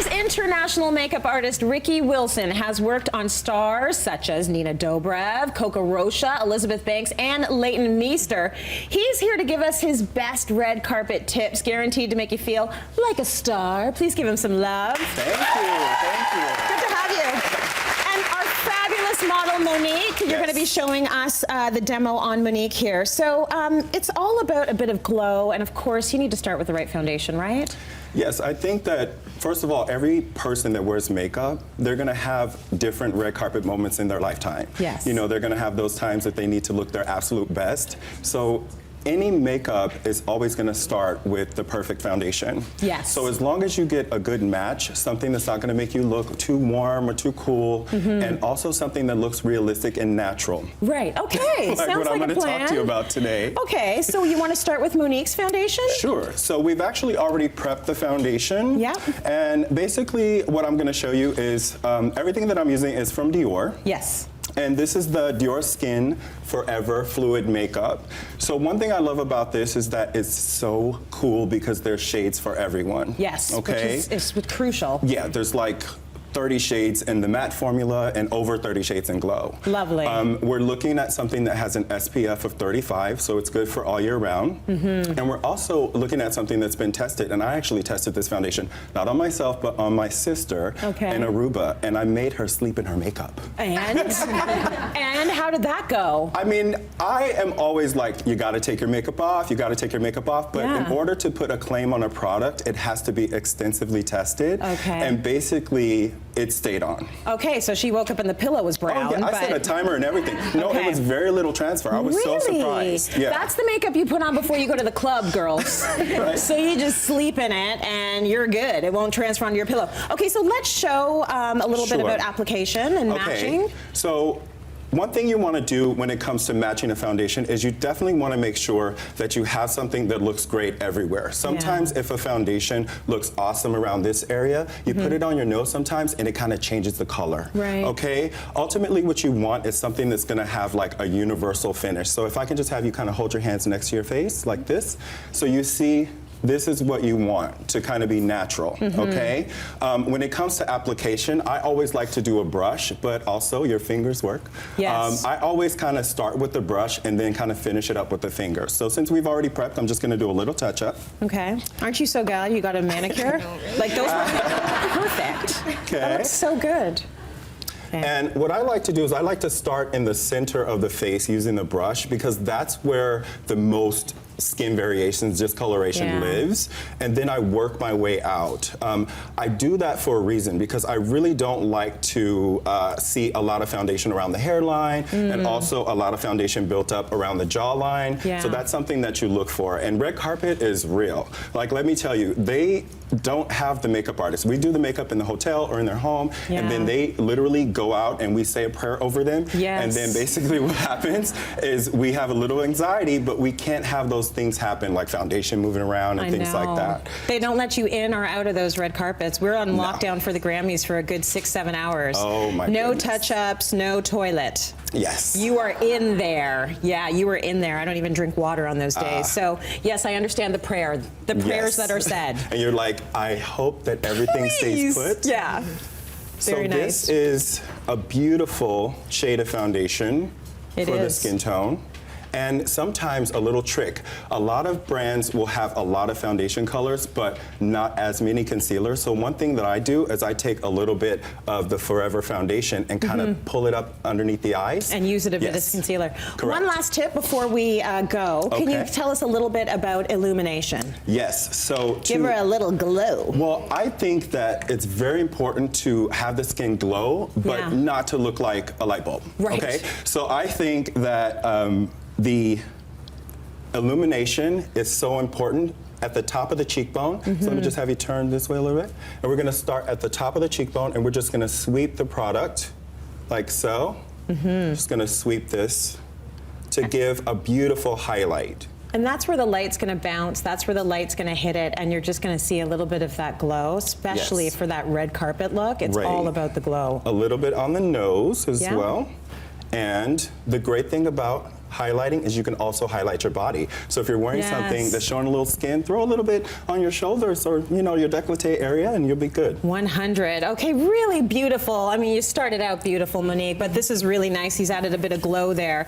Today's international makeup artist, Ricky Wilson, has worked on stars such as Nina Dobrev, Coco Rocha, Elizabeth Banks, and Leighton Meester. He's here to give us his best red carpet tips, guaranteed to make you feel like a star. Please give him some love. Thank you. Good to have you. And our fabulous model, Monique, you're going to be showing us the demo on Monique here. So it's all about a bit of glow, and of course, you need to start with the right foundation, right? Yes, I think that, first of all, every person that wears makeup, they're gonna have different red carpet moments in their lifetime. Yes. You know, they're gonna have those times that they need to look their absolute best. So any makeup is always gonna start with the perfect foundation. Yes. So as long as you get a good match, something that's not gonna make you look too warm or too cool, and also something that looks realistic and natural. Right, okay, like sounds what like I'm a gonna plan. talk to you about today. Okay, so you wanna start with Monique's foundation? Sure. So we've actually already prepped the foundation. Yeah. And basically what I'm going to show you is everything that I'm using is from Dior. Yes. And this is the Dior Skin Forever Fluid Makeup. So one thing I love about this is that it's so cool because there's shades for everyone. Yes, okay? which is crucial. Yeah, there's like 30 shades in the matte formula and over 30 shades in glow. Lovely. We're looking at something that has an SPF of 35, so it's good for all year round. And we're also looking at something that's been tested, and I actually tested this foundation, not on myself, but on my sister in Aruba, and I made her sleep in her makeup. And? And how did that go? I mean, I am always like, you gotta take your makeup off, you gotta take your makeup off, but in order to put a claim on a product, it has to be extensively tested. Okay. And basically, it stayed on. Okay, so she woke up and the pillow was brown. Oh yeah, I set a timer and everything. No, it was very little transfer. I was so surprised. Yeah. That's the makeup you put on before you go to the club, girls. Right. So you just sleep in it and you're good. It won't transfer onto your pillow. Okay, so let's show a little bit about application and matching. So one thing you want to do when it comes to matching a foundation is you definitely want to make sure that you have something that looks great everywhere. Sometimes if a foundation looks awesome around this area, you put it on your nose sometimes and it kind of changes the color. Right. Okay? Ultimately what you want is something that's going to have like a universal finish. So if I can just have you kind of hold your hands next to your face like this, so you see this is what you want to kind of be natural, okay? When it comes to application, I always like to do a brush, but also your fingers work. Yes. I always kind of start with the brush and then kind of finish it up with the finger. So since we've already prepped, I'm just gonna do a little touch up. Okay. Aren't you so glad you got a manicure? Like those were perfect. Okay. That looks so good. And what I like to do is I like to start in the center of the face using the brush because that's where the most skin variations, discoloration lives, and then I work my way out. I do that for a reason because I really don't like to see a lot of foundation around the hairline and also a lot of foundation built up around the jawline. So that's something that you look for. And red carpet is real. Like, let me tell you, they don't have the makeup artists. We do the makeup in the hotel or in their home, and then they literally go out and we say a prayer over them. And then basically what happens is we have a little anxiety, but we can't have those things happen like foundation moving around and things like that. They don't let you in or out of those red carpets. We're on lockdown for the Grammys for a good 6-7 hours. Oh my No goodness. touch-ups, no toilet. Yes. You are in there. Yeah, you were in there. I don't even drink water on those days. So yes, I understand the prayers that are said. And you're like, I hope that everything stays put. Yeah. Very so nice. this is a beautiful shade of foundation for the skin tone. And sometimes a little trick. A lot of brands will have a lot of foundation colors, but not as many concealers. So one thing that I do is I take a little bit of the Forever foundation and kind of pull it up underneath the eyes. And use it a bit as concealer. Correct. One last tip before we go. Can you tell us a little bit about illumination? Yes, so give her a little glow. Well, I think that it's very important to have the skin glow, but not to look like a light bulb. Right. Okay, so I think that the illumination is so important at the top of the cheekbone. So let me just have you turn this way a little bit. And we're gonna start at the top of the cheekbone and we're just gonna sweep the product like so. Just gonna sweep this to give a beautiful highlight. And that's where the light's gonna bounce, that's where the light's gonna hit it, and you're just gonna see a little bit of that glow, especially for that red carpet look. It's all about the glow. A little bit on the nose as well. And the great thing about highlighting is you can also highlight your body. So if you're wearing something that's showing a little skin, throw a little bit on your shoulders or, you know, your décolleté area, and you'll be good. 100. Okay, really beautiful. I mean, you started out beautiful, Monique, but this is really nice. He's added a bit of glow there.